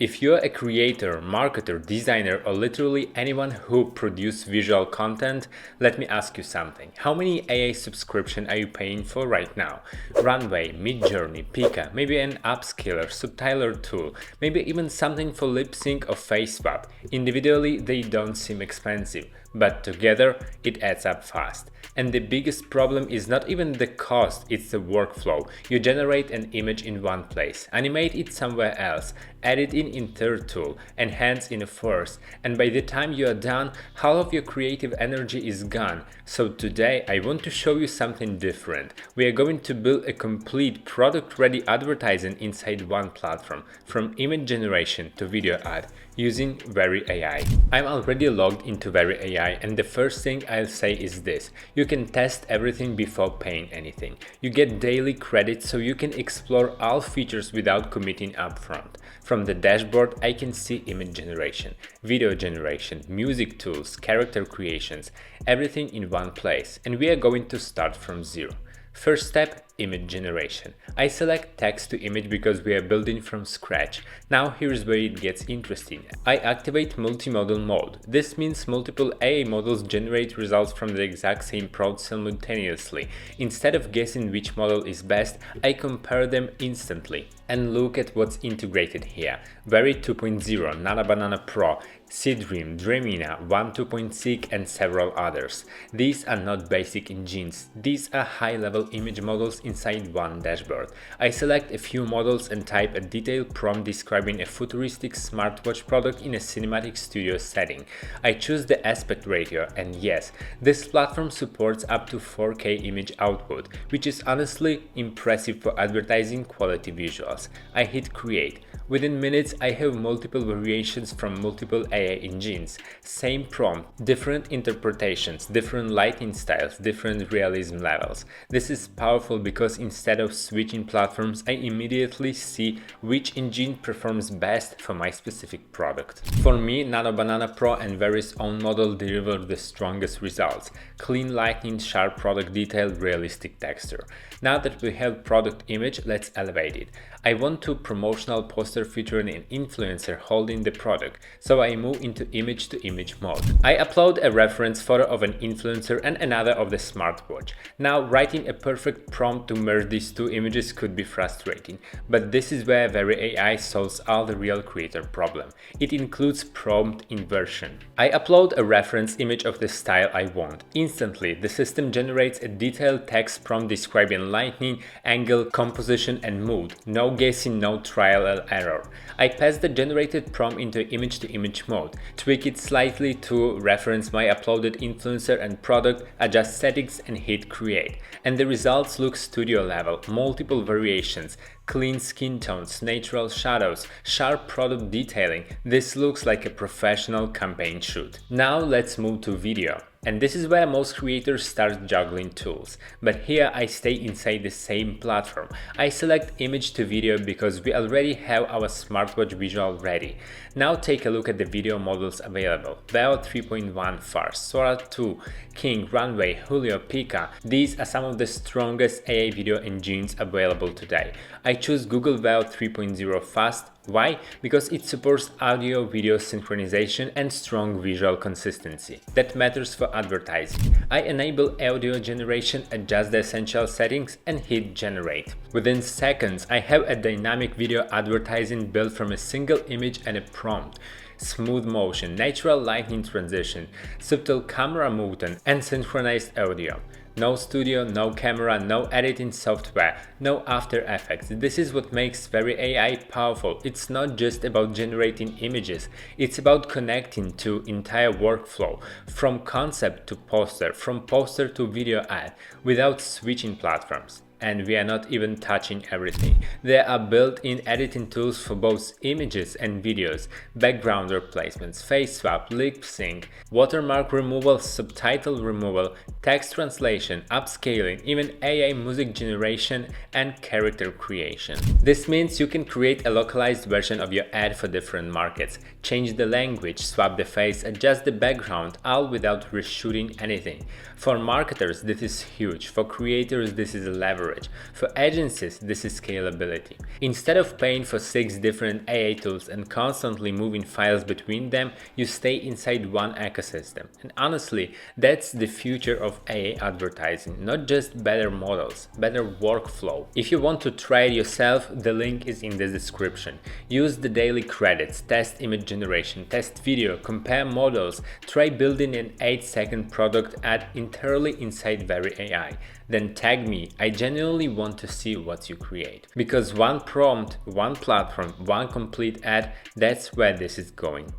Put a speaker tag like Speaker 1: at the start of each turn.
Speaker 1: If you're a creator, marketer, designer, or literally anyone who produces visual content, let me ask you something. How many AI subscription are you paying for right now? Runway, Midjourney, Pika, maybe an upscaler, subtitler tool, maybe even something for lip sync or face swap. Individually, they don't seem expensive, but together it adds up fast. And the biggest problem is not even the cost, it's the workflow. You generate an image in one place, animate it somewhere else, edit it in third tool, enhance in a fourth, and by the time you are done, half of your creative energy is gone. So today I want to show you something different. We are going to build a complete product-ready advertising inside one platform, from image generation to video ad, using WeryAI. I'm already logged into WeryAI, and the first thing I'll say is this: you can test everything before paying anything. You get daily credits so you can explore all features without committing upfront. From the dashboard, I can see image generation, video generation, music tools, character creations, everything in one place, and we are going to start from zero. First step, image generation. I select text to image because we are building from scratch. Now here's where it gets interesting. I activate multimodal mode. This means multiple AI models generate results from the exact same prompt simultaneously. Instead of guessing which model is best, I compare them instantly. And look at what's integrated here. Very 2.0, Nana Banana Pro, Seedream, Dreamina, 1.2.6 and several others. These are not basic engines, these are high-level image models inside one dashboard. I select a few models and type a detailed prompt describing a futuristic smartwatch product in a cinematic studio setting. I choose the aspect ratio, and yes, this platform supports up to 4K image output, which is honestly impressive for advertising quality visuals. I hit create. Within minutes, I have multiple variations from multiple AI engines. Same prompt, different interpretations, different lighting styles, different realism levels. This is powerful because instead of switching platforms, I immediately see which engine performs best for my specific product. For me, Nano Banana Pro and Very's own model deliver the strongest results. Clean lighting, sharp product detail, realistic texture. Now that we have product image, let's elevate it. I want to promotional poster featuring an influencer holding the product, so I move into image to image mode. I upload a reference photo of an influencer and another of the smartwatch. Now writing a perfect prompt to merge these two images could be frustrating, but this is where WeryAI solves all the real creator problem. It includes prompt inversion. I upload a reference image of the style I want. Instantly, the system generates a detailed text prompt describing lighting, angle, composition, and mood. No guessing, no trial and error. I pass the generated prompt into image-to-image mode, tweak it slightly to reference my uploaded influencer and product, adjust settings and hit create. And the results look studio level, multiple variations, clean skin tones, natural shadows, sharp product detailing. This looks like a professional campaign shoot. Now let's move to video. And this is where most creators start juggling tools. But here I stay inside the same platform. I select image to video because we already have our smartwatch visual ready. Now take a look at the video models available. Veo 3.1 Far, Sora 2, King, Runway, Julio, Pika. These are some of the strongest AI video engines available today. I choose Google Veo 3.0 Fast. Why? Because it supports audio-video synchronization and strong visual consistency. That matters for advertising. I enable audio generation, adjust the essential settings, and hit generate. Within seconds, I have a dynamic video advertising built from a single image and a prompt. Smooth motion, natural lighting transition, subtle camera movement, and synchronized audio. No studio, no camera, no editing software, no After Effects. This is what makes WeryAI powerful. It's not just about generating images, it's about connecting to entire workflow, from concept to poster, from poster to video ad, without switching platforms. And we are not even touching everything. There are built-in editing tools for both images and videos, background replacements, face swap, lip sync, watermark removal, subtitle removal, text translation, upscaling, even AI music generation and character creation. This means you can create a localized version of your ad for different markets, change the language, swap the face, adjust the background, all without reshooting anything. For marketers, this is huge. For creators, this is leverage. storage. For agencies, this is scalability. Instead of paying for 6 different AI tools and constantly moving files between them, you stay inside one ecosystem. And honestly, that's the future of AI advertising, not just better models, better workflow. If you want to try it yourself, the link is in the description. Use the daily credits, test image generation, test video, compare models, try building an 8-second product ad entirely inside WeryAI. Then tag me. I genuinely want to see what you create. Because one prompt, one platform, one complete ad, that's where this is going.